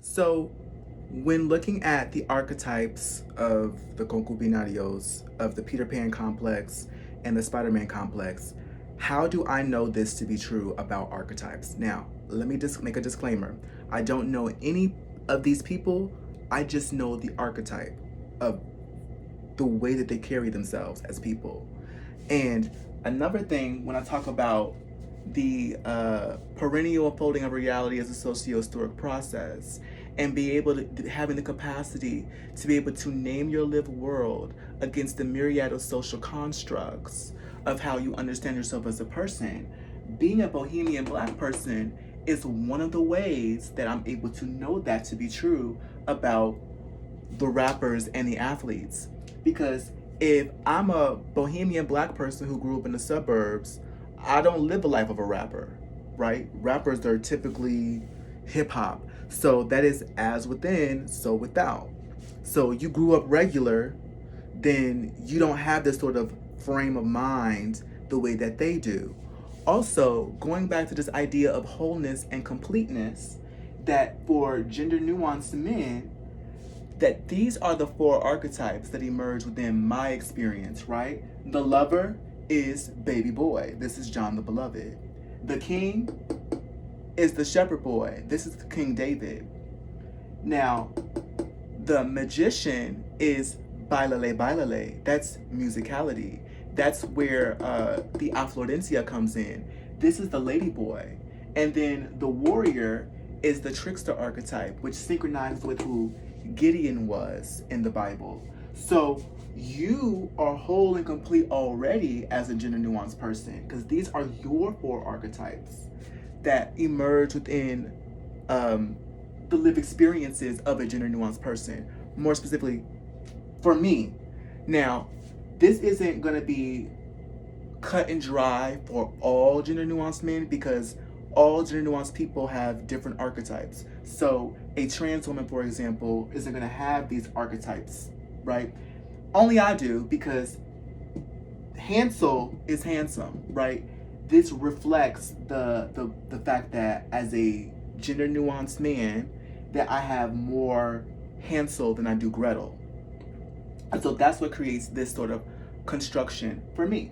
So, when looking at the archetypes of the concubinarios, of the Peter Pan complex and the Spider-Man complex, how do I know this to be true about archetypes? Now, let me just make a disclaimer. I don't know any of these people. I just know the archetype of the way that they carry themselves as people. And another thing, when I talk about the perennial unfolding of reality as a socio-historic process, and be able to having the capacity to be able to name your lived world against the myriad of social constructs of how you understand yourself as a person, being a bohemian black person is one of the ways that I'm able to know that to be true about the rappers and the athletes. Because if I'm a bohemian black person who grew up in the suburbs, I don't live the life of a rapper, right? Rappers are typically hip hop. So that is as within, so without. So you grew up regular, then you don't have this sort of frame of mind the way that they do. Also, going back to this idea of wholeness and completeness, that for gender nuanced men, that these are the four archetypes that emerge within my experience, right? The lover is baby boy. This is John the Beloved. The king is the shepherd boy. This is King David. Now, the magician is bailale bailale. That's musicality. That's where the affluentia comes in. This is the lady boy. And then the warrior is the trickster archetype, which synchronizes with who Gideon was in the Bible. So you are whole and complete already as a gender nuanced person, because these are your four archetypes that emerge within the lived experiences of a gender nuanced person. More specifically, for me. Now, this isn't going to be cut and dry for all gender nuanced men, because all gender nuanced people have different archetypes. So a trans woman, for example, isn't going to have these archetypes, right? Only I do, because Hansel is handsome, right? This reflects the fact that as a gender nuanced man, that I have more Hansel than I do Gretel. And so that's what creates this sort of construction for me.